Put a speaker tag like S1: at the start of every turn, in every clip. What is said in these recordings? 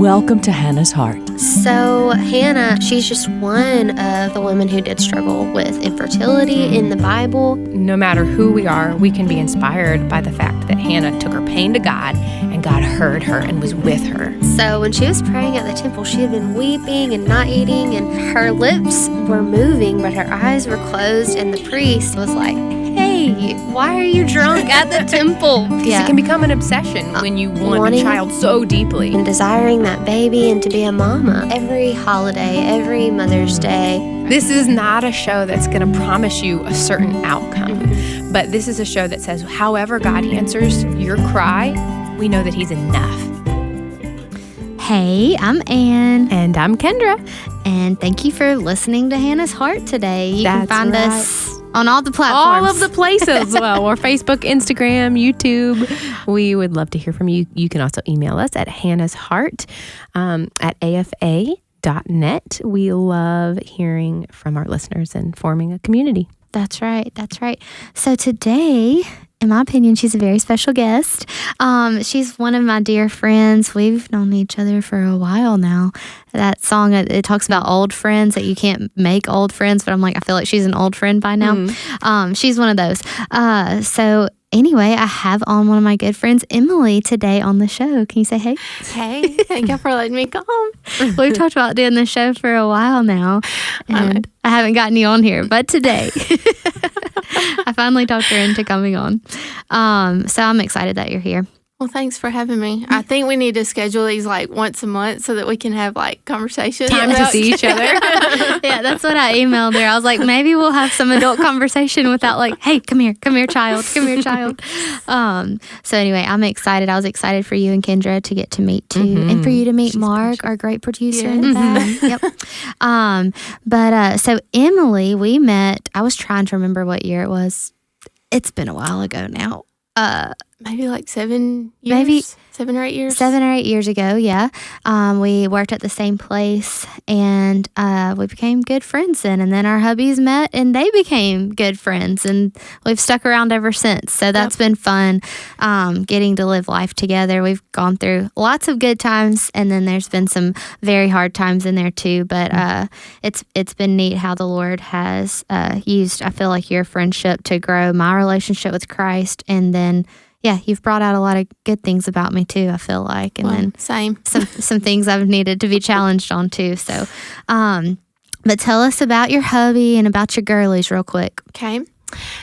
S1: Welcome to Hannah's Heart.
S2: So Hannah, she's just one of the women who did struggle with infertility in the Bible.
S3: No matter who we are, we can be inspired by the fact that Hannah took her pain to God and God heard her and was with her.
S2: So when she was praying at the temple, she had been weeping and not eating, and her lips were moving, but her eyes were closed, and the priest was like, "Hey, why are you drunk at the temple?"
S3: It can become an obsession when you want a child so deeply.
S2: And desiring that baby and to be a mama. Every holiday, every Mother's Day.
S3: This is not a show that's going to promise you a certain outcome, but this is a show that says, however God answers your cry, we know that He's enough.
S4: Hey, I'm Ann.
S3: And I'm Kendra.
S4: And thank you for listening to Hannah's Heart today. You can find us on all the platforms.
S3: All of the places. Well, we're Facebook, Instagram, YouTube. We would love to hear from you. You can also email us at hannahsheart at afa.net. We love hearing from our listeners and forming a community.
S4: That's right. That's right. So today, in my opinion, she's a very special guest. She's one of my dear friends. We've known each other for a while now. That song, it talks about old friends, that you can't make old friends, but I'm like, I feel like she's an old friend by now. She's one of those. So anyway, I have on one of my good friends, Emilee, today on the show. Can you say hey?
S5: Hey, thank you for letting me come.
S4: We've talked about doing the show for a while now, and I haven't gotten you on here, but today I finally talked her into coming on. So I'm excited that you're here.
S5: Well, thanks for having me. I think we need to schedule these like once a month so that we can have like conversations.
S3: Time to see each other.
S4: Yeah, that's what I emailed her. I was like, maybe we'll have some adult conversation without like, hey, come here, child. So anyway, I'm excited. I was excited for you and Kendra to get to meet too, and for you to meet Mark, our great producer in the back. Yep. So Emilee, we met. I was trying to remember what year it was. It's been a while ago now.
S5: Maybe like 7 years.
S4: Maybe
S5: 7 or 8 years.
S4: 7 or 8 years ago, yeah. We worked at the same place, and we became good friends then. And then our hubbies met, and they became good friends, and we've stuck around ever since. So that's been fun, getting to live life together. We've gone through lots of good times, and then there's been some very hard times in there too. But it's been neat how the Lord has used, I feel like, your friendship to grow my relationship with Christ, and then you've brought out a lot of good things about me too, I feel like. And then
S5: same.
S4: some things I've needed to be challenged on too. So, but tell us about your hubby and about your girlies real quick.
S5: Okay.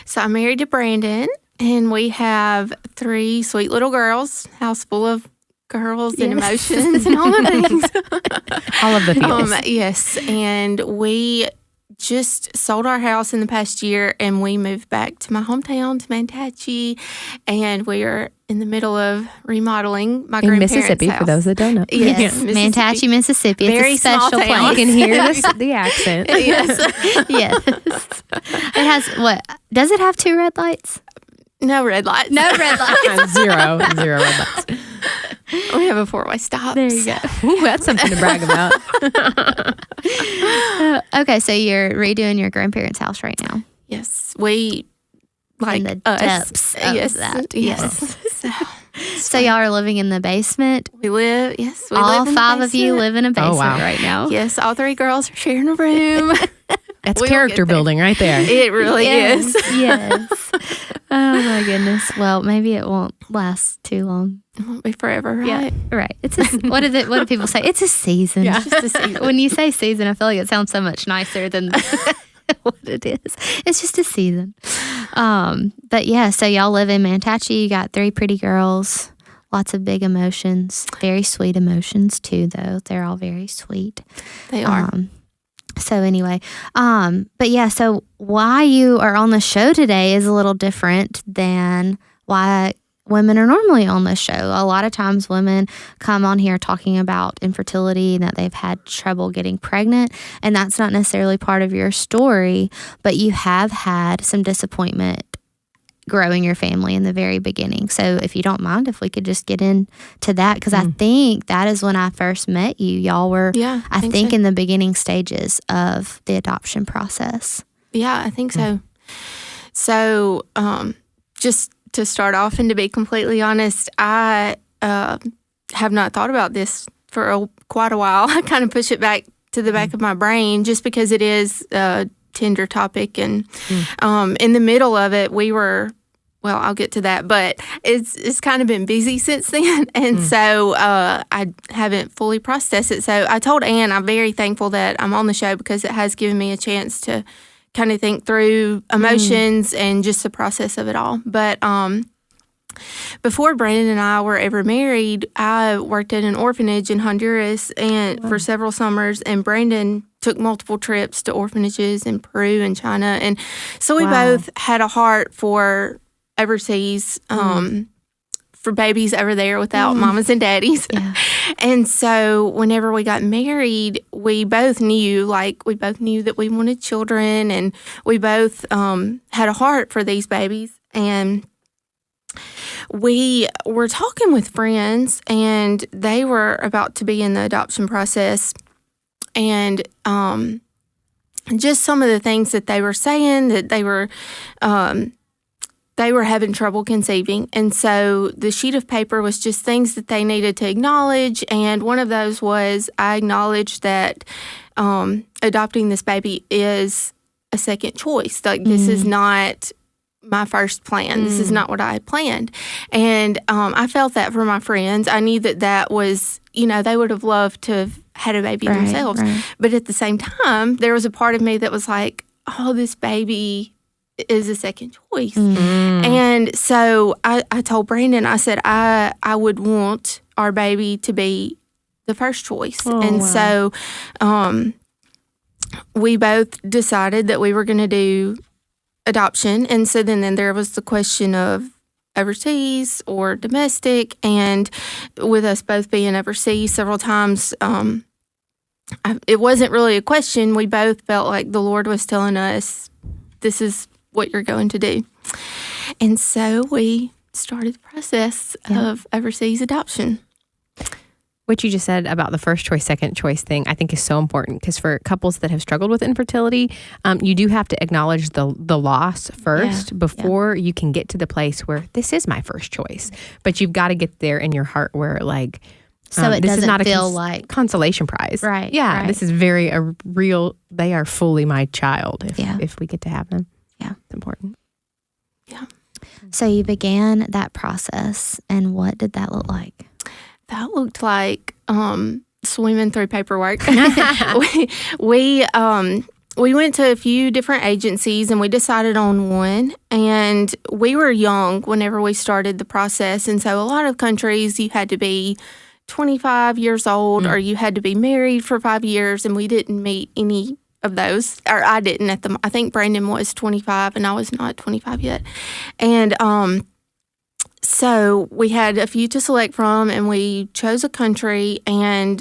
S5: So I'm married to Brandon, and we have 3 sweet little girls, house full of girls and emotions and all the things.
S3: All of the feels.
S5: Yes. And we just sold our house in the past year, and we moved back to my hometown, to Manatee, and we are in the middle of remodeling my grandparents'
S3: Mississippi,
S5: house.
S3: for those that don't know.
S4: Yes, Manatee, Mississippi. It's
S5: Very
S4: a special
S5: small town.
S4: place.
S3: You can hear the accent.
S5: Yes.
S4: Yes. It has what? Does it have 2 red lights?
S5: No red lights.
S4: No red lights.
S3: Zero red lights.
S5: We have a 4-way stop.
S4: There you go.
S3: Ooh, that's something to brag about.
S4: Okay, so you're redoing your grandparents' house right now.
S5: Yes. We like
S4: in the
S5: us.
S4: depths of
S5: Yes.
S4: that.
S5: Yes.
S4: So y'all are living in the basement.
S5: We live in
S4: All
S5: the
S4: 5 of you
S5: basement.
S4: live in a basement
S3: wow.
S4: right now.
S5: Yes, all 3 girls are sharing a room.
S3: That's
S5: We will
S3: character
S5: get there.
S3: building right there.
S5: It really is.
S4: Yes. Oh my goodness. Well, maybe it won't last too long.
S5: It won't be forever, right?
S4: Yeah, right. It's what is it? What do people say? It's a season.
S3: Yeah.
S4: It's just a season. When you say season, I feel like it sounds so much nicer than what it is. It's just a season. But yeah, so y'all live in Manatee. You got 3 pretty girls. Lots of big emotions. Very sweet emotions too, though. They're all very sweet.
S5: They are.
S4: So anyway, but yeah, so why you are on the show today is a little different than why women are normally on this show. A lot of times women come on here talking about infertility and that they've had trouble getting pregnant, and that's not necessarily part of your story, but you have had some disappointment growing your family in the very beginning. So if you don't mind, if we could just get into that, because I think that is when I first met you. Y'all were, I think so. In the beginning stages of the adoption process.
S5: Yeah, I think so. So just to start off and to be completely honest, I have not thought about this for quite a while. I kind of push it back to the back of my brain just because it is a tender topic. And in the middle of it, we were, well, I'll get to that, but it's kind of been busy since then. And so I haven't fully processed it. So I told Ann I'm very thankful that I'm on the show because it has given me a chance to kind of think through emotions and just the process of it all. But before Brandon and I were ever married, I worked at an orphanage in Honduras and for several summers, and Brandon took multiple trips to orphanages in Peru and China. And so we both had a heart for overseas, for babies over there without mamas and daddies. Yeah. And so whenever we got married, we both knew that we wanted children, and we both had a heart for these babies. And we were talking with friends, and they were about to be in the adoption process. And just some of the things that they were saying, that they were having trouble conceiving. And so the sheet of paper was just things that they needed to acknowledge. And one of those was, I acknowledge that adopting this baby is a second choice. Like, this is not my first plan. This is not what I had planned. And I felt that for my friends. I knew that was, they would have loved to have had a baby themselves. Right. But at the same time, there was a part of me that was like, oh, this baby is a second choice. And so I told Brandon, I said, I would want our baby to be the first choice. So we both decided that we were going to do adoption. And so then there was the question of overseas or domestic. And with us both being overseas several times, it wasn't really a question. We both felt like the Lord was telling us, this is what you're going to do. And so we started the process of overseas adoption.
S3: What you just said about the first choice, second choice thing, I think is so important, because for couples that have struggled with infertility, you do have to acknowledge the loss first before you can get to the place where this is my first choice. But you've got to get there in your heart where, like,
S4: so it
S3: this
S4: doesn't
S3: is not
S4: feel
S3: a
S4: like
S3: consolation prize.
S4: Right.
S3: Yeah.
S4: Right.
S3: This is very a real, they are fully my child if we get to have them.
S4: Yeah.
S3: It's important.
S5: Yeah.
S4: So you began that process, and what did that look like?
S5: That looked like swimming through paperwork. we went to a few different agencies, and we decided on one. And we were young whenever we started the process. And so a lot of countries, you had to be 25 years old or you had to be married for 5 years. And we didn't meet any of those, or I didn't at the. I think Brandon was 25 and I was not 25 yet. And so we had a few to select from, and we chose a country, and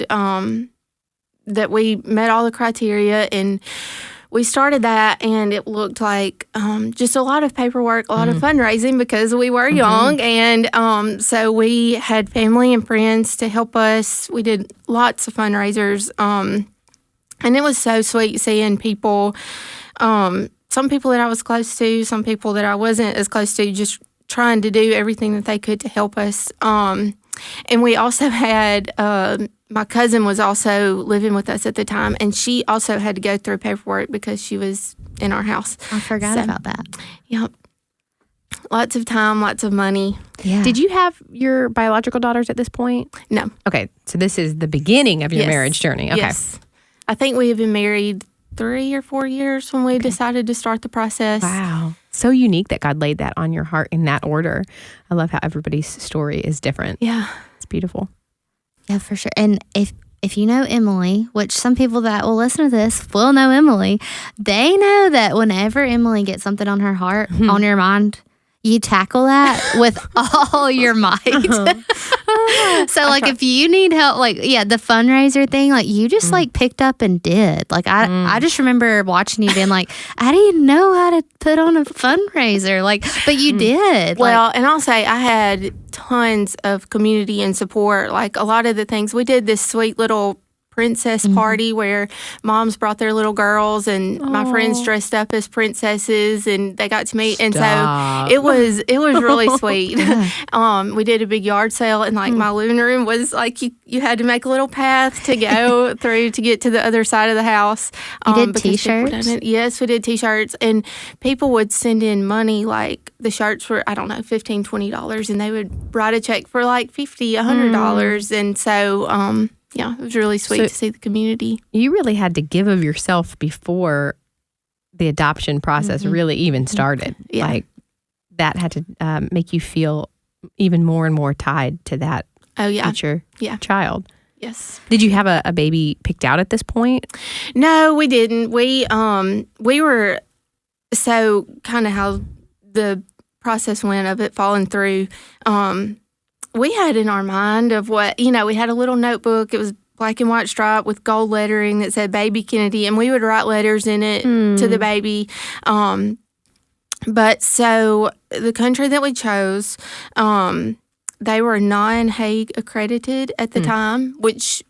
S5: that we met all the criteria, and we started that, and it looked like just a lot of paperwork, a lot of fundraising, because we were young. And so we had family and friends to help us. We did lots of fundraisers, and it was so sweet seeing people, some people that I was close to, some people that I wasn't as close to, just trying to do everything that they could to help us. And we also had, my cousin was also living with us at the time, and she also had to go through paperwork because she was in our house.
S4: I forgot about that.
S5: Yep. Lots of time, lots of money.
S4: Yeah.
S3: Did you have your biological daughters at this point?
S5: No.
S3: Okay. So this is the beginning of your marriage journey. Okay.
S5: Yes. I think we had been married 3 or 4 years when we decided to start the process.
S3: Wow. So unique that God laid that on your heart in that order. I love how everybody's story is different.
S5: Yeah.
S3: It's beautiful.
S4: Yeah, for sure. And if you know Emilee, which some people that will listen to this will know Emilee, they know that whenever Emilee gets something on her heart, on your mind, you tackle that with all your might. So, like, if you need help, like, the fundraiser thing, like, you just, like, picked up and did. Like, I just remember watching you being like, I didn't know how to put on a fundraiser. Like, but you did.
S5: Well, and I'll say I had tons of community and support. Like, a lot of the things, we did this sweet little princess party where moms brought their little girls and my friends dressed up as princesses and they got to meet. And so it was really sweet. We did a big yard sale and like my living room was like you had to make a little path to go through to get to the other side of the house.
S4: You did T-shirts?
S5: Yes, we did T-shirts, and people would send in money. Like the shirts were, I don't know, $15, $20, and they would write a check for like $50, $100, and so yeah, it was really sweet to see the community.
S3: You really had to give of yourself before the adoption process really even started.
S5: Yeah.
S3: Like that had to make you feel even more and more tied to that future child.
S5: Yes.
S3: Did you have a baby picked out at this point?
S5: No, we didn't. We were, so kind of how the process went of it falling through. We had in our mind of what, we had a little notebook. It was black and white stripe with gold lettering that said Baby Kennedy, and we would write letters in it to the baby. But so the country that we chose, they were non-Hague accredited at the time, which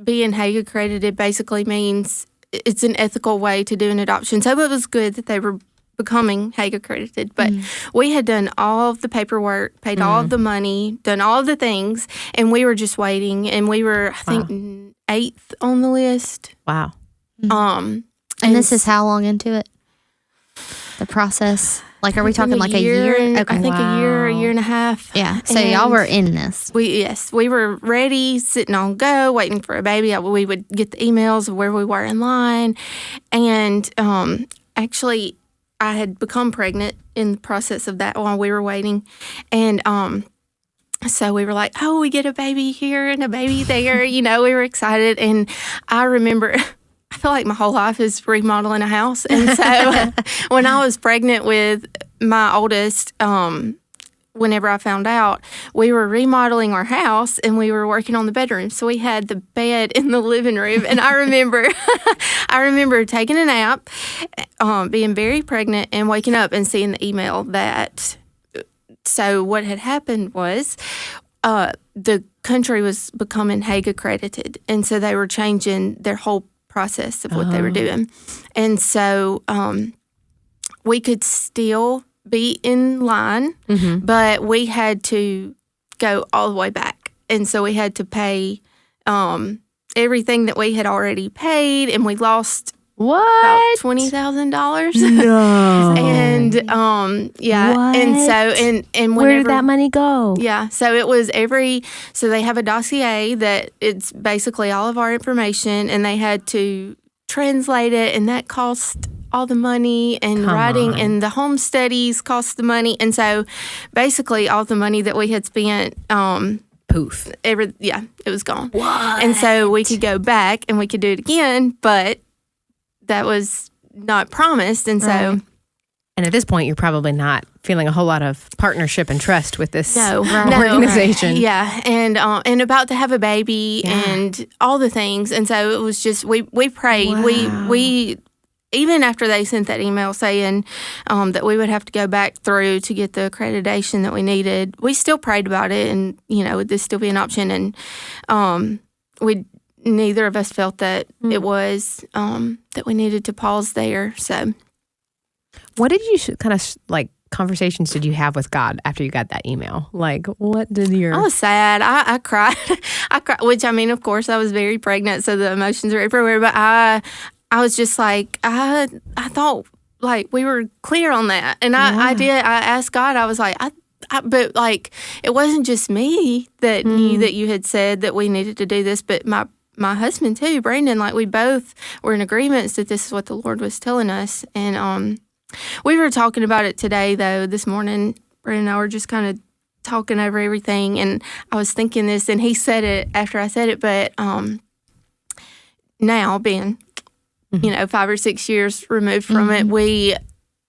S5: being Hague accredited basically means it's an ethical way to do an adoption. So it was good that they were becoming Hague accredited. But we had done all of the paperwork, paid all of the money, done all of the things, and we were just waiting. And we were, I think, 8th on the list.
S3: Wow.
S4: And this is how long into it? The process? Like, are we talking like a year?
S5: Okay. I think a year and a half.
S4: Yeah. So y'all were in this.
S5: We were ready, sitting on go, waiting for a baby. We would get the emails of where we were in line. And actually, I had become pregnant in the process of that while we were waiting. And so we were like, oh, we get a baby here and a baby there. We were excited. And I remember, I feel like my whole life is remodeling a house. And so when I was pregnant with my oldest, whenever I found out, we were remodeling our house and we were working on the bedroom. So we had the bed in the living room. And I remember taking a nap, being very pregnant, and waking up and seeing the email that, so what had happened was the country was becoming Hague accredited. And so they were changing their whole process of what they were doing. And so we could still be in line, but we had to go all the way back. And so we had to pay everything that we had already paid, and we lost about $20,000.
S3: No.
S5: And
S3: What?
S5: and so and
S3: where did that money go?
S5: Yeah, so it was so they have a dossier that it's basically all of our information, and they had to translate it, and that cost all the money, and writing and the home studies cost the money. And so basically all the money that we had spent,
S3: poof.
S5: It was gone.
S3: What?
S5: And so we could go back and we could do it again, but that was not promised. And so,
S3: and at this point, you're probably not feeling a whole lot of partnership and trust with this
S5: no,
S3: organization.
S5: Yeah, and about to have a baby and all the things. And so it was just we prayed.
S3: Wow.
S5: We even after they sent that email saying that we would have to go back through to get the accreditation that we needed, we still prayed about it, and would this still be an option? And neither of us felt that it was that we needed to pause there. So, what did you kind of like? Conversations did you have with God after you got that email? Like, what did your... I was sad. I cried. I cried, which, I mean, of course, I was very pregnant, so the emotions are everywhere. But I was just like, I thought, like, we were clear on that. And I asked God, I was like, but, like, it wasn't just me that knew that you had said that we needed to do this, but my husband, too, Brandon. Like, we both were in agreement that this is what the Lord was telling us. And, we were talking about it today, though, this morning. Brandon and I were just kind of talking over everything, and I was thinking this, and he said it after I said it, but now, being, 5 or 6 years removed from it, we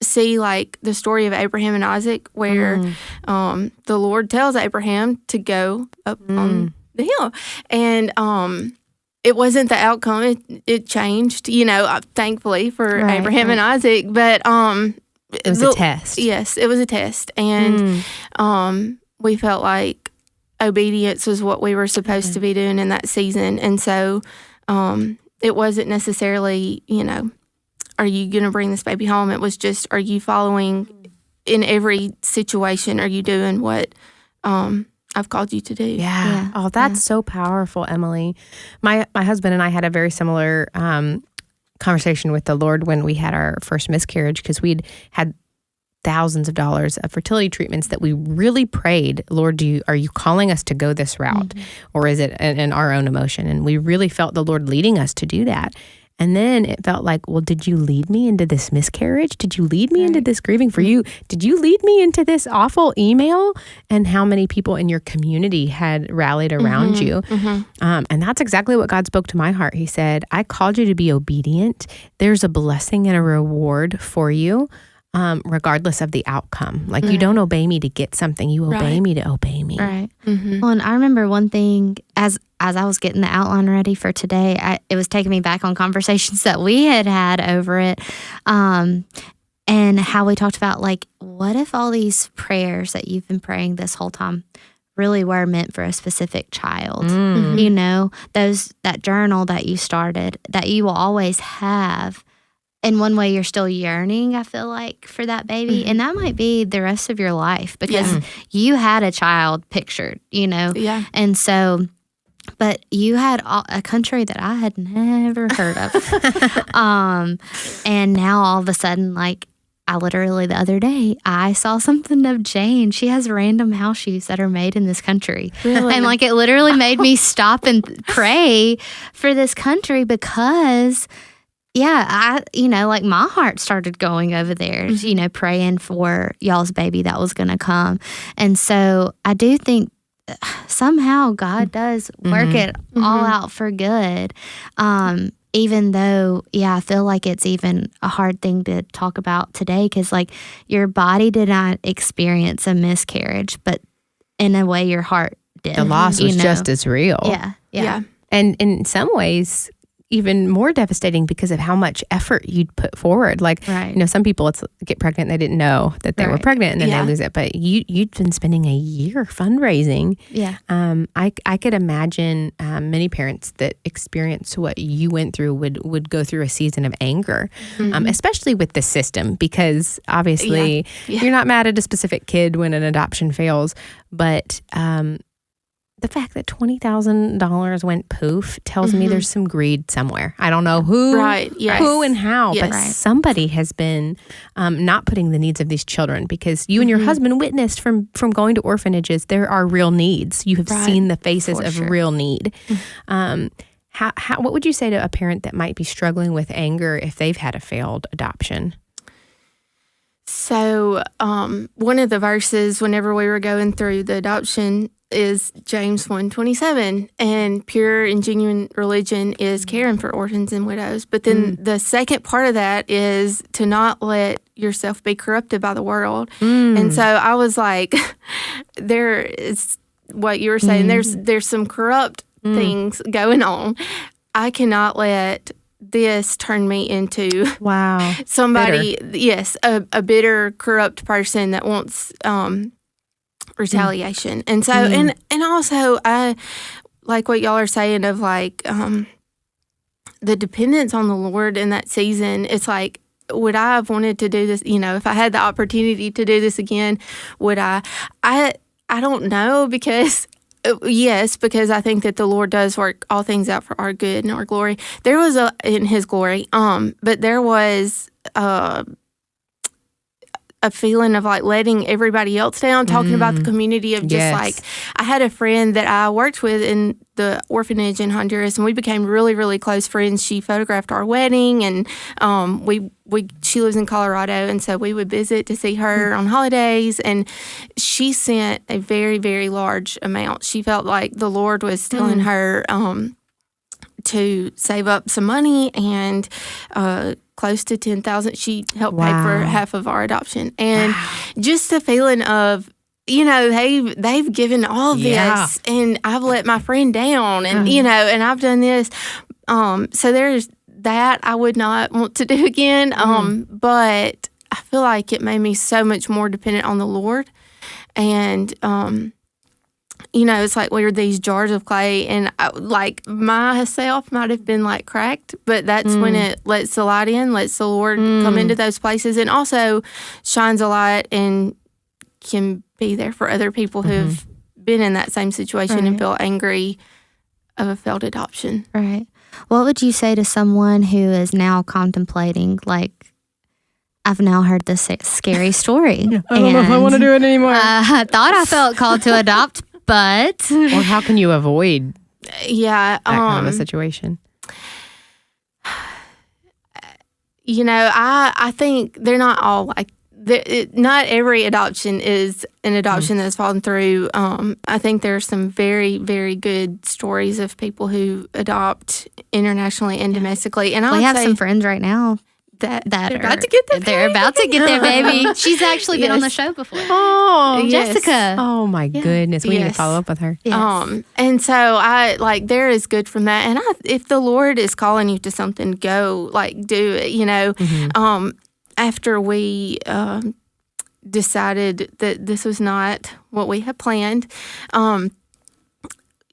S5: see, like, the story of Abraham and Isaac, where the Lord tells Abraham to go up on the hill. And it wasn't the outcome. It changed, thankfully for Abraham and Isaac. But
S3: it was a test.
S5: Yes, it was a test. And we felt like obedience was what we were supposed to be doing in that season. And so It wasn't necessarily, are you going to bring this baby home? It was just, are you following in every situation? Are you doing what I've called you to do?
S3: Yeah. Oh, that's so powerful, Emilee. My husband and I had a very similar conversation with the Lord when we had our first miscarriage, because we'd had thousands of dollars of fertility treatments that we really prayed, Lord, are you calling us to go this route, or is it in our own emotion? And we really felt the Lord leading us to do that. And then it felt like, well, did you lead me into this miscarriage? Did you lead me into this grieving for you? Did you lead me into this awful email? And how many people in your community had rallied around you? And that's exactly what God spoke to my heart. He said, I called you to be obedient. There's a blessing and a reward for you, regardless of the outcome. Like, you don't obey me to get something. You obey me to obey me.
S4: Right. Well, and I remember one thing as I was getting the outline ready for today, it was taking me back on conversations that we had over it, and how we talked about, like, what if all these prayers that you've been praying this whole time really were meant for a specific child? That journal that you started, that you will always have. In one way, you're still yearning, I feel like, for that baby. And that might be the rest of your life, because you had a child pictured,
S5: Yeah.
S4: And so, but you had a country that I had never heard of. And now all of a sudden, like, I literally the other day, I saw something of Jane. She has random house shoes that are made in this country.
S5: Really?
S4: And like, it literally made me stop and pray for this country, because like, my heart started going over there, praying for y'all's baby that was going to come. And so I do think somehow God does work it all out for good. Even though, I feel like it's even a hard thing to talk about today, because, like, your body did not experience a miscarriage, but in a way your heart did.
S3: The loss was just as real.
S4: Yeah.
S3: And in some ways, even more devastating because of how much effort you'd put forward. Like, some people get pregnant and they didn't know that they were pregnant, and then they lose it. But you'd been spending a year fundraising.
S4: Yeah.
S3: I could imagine many parents that experience what you went through would go through a season of anger, especially with the system, because obviously you're not mad at a specific kid when an adoption fails, but the fact that $20,000 went poof tells me there's some greed somewhere. I don't know who, who and how, but somebody has been not putting the needs of these children, because you and your husband witnessed from going to orphanages, there are real needs. You have seen the faces of real need. What would you say to a parent that might be struggling with anger if they've had a failed adoption?
S5: So one of the verses whenever we were going through the adoption is James 1:27, and pure and genuine religion is caring for orphans and widows. But then the second part of that is to not let yourself be corrupted by the world. And so I was like, there is what you were saying. There's some corrupt things going on. I cannot let this turn me into somebody, a bitter, corrupt person that wants retaliation. And so, and also, I like what y'all are saying of, like, the dependence on the Lord in that season. It's like, would I have wanted to do this? If I had the opportunity to do this again, would I? I don't know, because because I think that the Lord does work all things out for our good and our glory. There was in His glory, but there was a feeling of, like, letting everybody else down, talking about the community of just like, I had a friend that I worked with in the orphanage in Honduras, and we became really, really close friends. She photographed our wedding, and she lives in Colorado, and so we would visit to see her on holidays, and she sent a very, very large amount. She felt like the Lord was telling her to save up some money, and close to $10,000. She helped pay for half of our adoption. And just the feeling of, they've given all this, and I've let my friend down, and, and I've done this. So there's that I would not want to do again. But I feel like it made me so much more dependent on the Lord. And it's like we're these jars of clay, and like myself might have been like cracked, but that's when it lets the light in, lets the Lord come into those places, and also shines a light and can be there for other people who've been in that same situation and feel angry of a failed adoption.
S4: Right. What would you say to someone who is now contemplating, like, I've now heard this scary story.
S3: I don't know if I want to do it anymore.
S4: I thought I felt called to adopt, but...
S3: Or how can you avoid
S5: Yeah.
S3: that kind of a situation?
S5: I think they're not all like, not every adoption is an adoption that's fallen through. I think there are some very, very good stories of people who adopt internationally and domestically. And
S4: we have some friends right now
S5: that
S4: are
S5: about to get their
S4: they're about to get their baby. She's actually been on the show before.
S3: Oh,
S5: yes.
S4: Jessica.
S3: Oh my goodness. We need to follow up with her.
S4: Yes.
S5: And so I like there is good from that. And if the Lord is calling you to something, go, like, do it, after we decided that this was not what we had planned,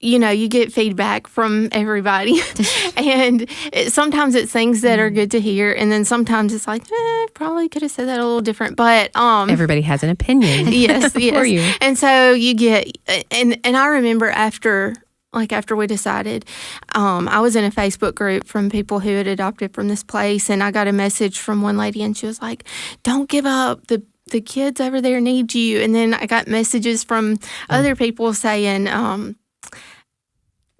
S5: you get feedback from everybody. And sometimes it's things that are good to hear. And then sometimes it's like, probably could have said that a little different. But
S3: everybody has an opinion.
S5: Yes.
S3: For you.
S5: And so you get, and I remember after we decided, I was in a Facebook group from people who had adopted from this place, and I got a message from one lady, and she was like, don't give up, the kids over there need you. And then I got messages from other people saying,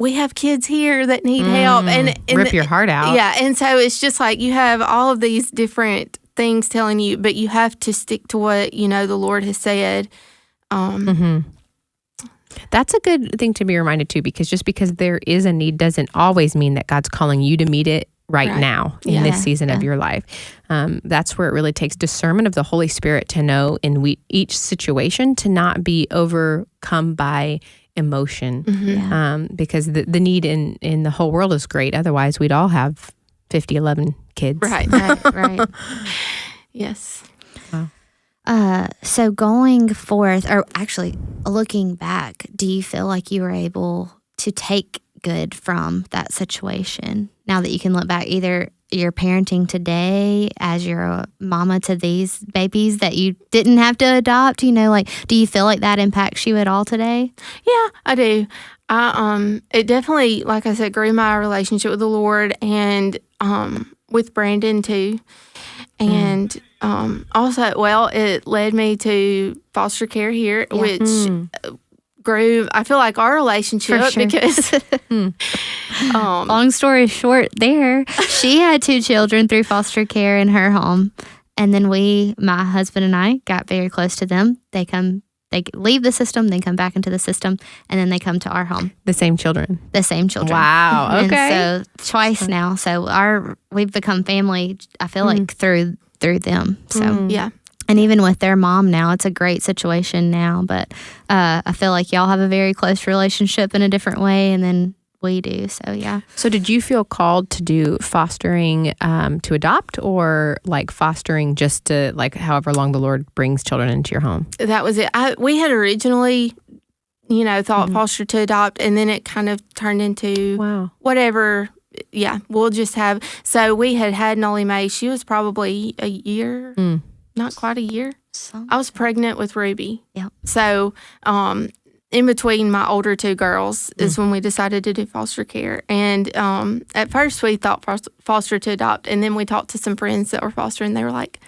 S5: we have kids here that need help. And
S3: rip your heart out.
S5: Yeah. And so it's just like you have all of these different things telling you, but you have to stick to what, the Lord has said.
S3: That's a good thing to be reminded too, because just because there is a need doesn't always mean that God's calling you to meet it right now in this season of your life. That's where it really takes discernment of the Holy Spirit to know in each situation to not be overcome by emotion, because the need in the whole world is great. Otherwise, we'd all have 11 kids.
S5: Right. Yes.
S3: Wow.
S4: So going forth, or actually looking back, do you feel like you were able to take good from that situation now that you can look back, either your parenting today as you're a mama to these babies that you didn't have to adopt? Do you feel like that impacts you at all today?
S5: Yeah, I do. It definitely, like I said, grew my relationship with the Lord and with Brandon too. And also, it led me to foster care here, which grew, I feel like, our relationship.
S4: For sure.
S5: Because
S4: long story short there, she had 2 children through foster care in her home. And then my husband and I, got very close to them. They leave the system, then come back into the system, and then they come to our home.
S3: The same children. Wow. Okay.
S4: And so twice now. So we've become family, I feel like, through them. So
S5: yeah.
S4: And even with their mom now, it's a great situation now. But I feel like y'all have a very close relationship in a different way, and then we do. So, yeah.
S3: So did you feel called to do fostering to adopt, or like fostering just to, like, however long the Lord brings children into your home?
S5: That was it. We had originally, thought foster to adopt, and then it kind of turned into whatever. Yeah, we'll just have. So we had Nolly Mae. She was probably a year, not quite a year. I was pregnant with Ruby.
S4: Yep.
S5: So in between my older 2 girls is when we decided to do foster care. And at first we thought foster to adopt, and then we talked to some friends that were fostering. They were like,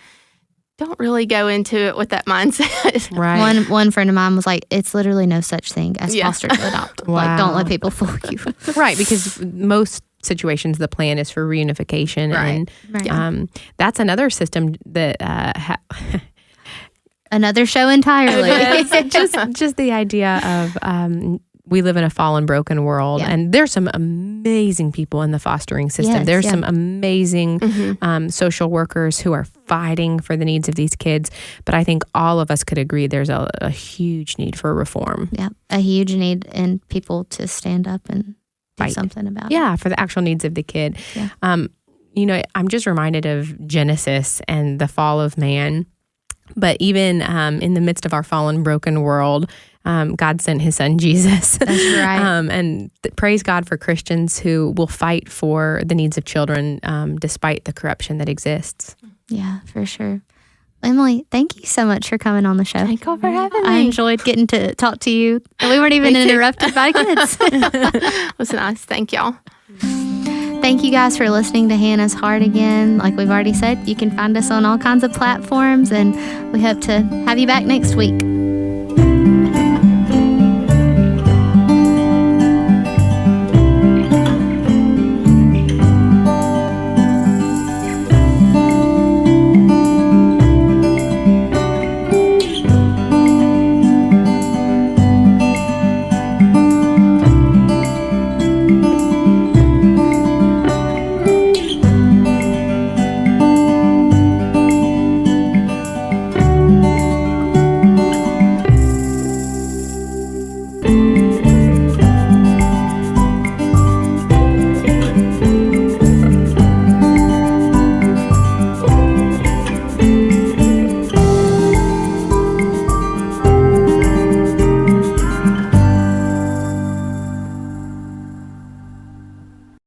S5: don't really go into it with that mindset.
S3: Right.
S4: One friend of mine was like, it's literally no such thing as foster to adopt. Like, don't let people fool you.
S3: Right, because most situations the plan is for reunification.
S4: Right.
S3: And that's another system that
S4: another show entirely.
S3: just the idea of we live in a fallen, broken world, and there's some amazing people in the fostering system. There's some amazing social workers who are fighting for the needs of these kids. But I think all of us could agree there's a huge need for reform.
S4: Yeah, a huge need in people to stand up and do something about it.
S3: Yeah, for the actual needs of the kid.
S4: Yeah.
S3: I'm just reminded of Genesis and the fall of man. But even in the midst of our fallen, broken world, God sent his son, Jesus.
S4: That's right.
S3: And praise God for Christians who will fight for the needs of children despite the corruption that exists.
S4: Yeah, for sure. Emilee, thank you so much for coming on the show.
S5: Thank you for having me.
S4: I enjoyed getting to talk to you. And we weren't even interrupted by kids.
S5: It was nice. Thank y'all.
S4: Thank you guys for listening to Hannah's Heart again. Like we've already said, you can find us on all kinds of platforms, and we hope to have you back next week.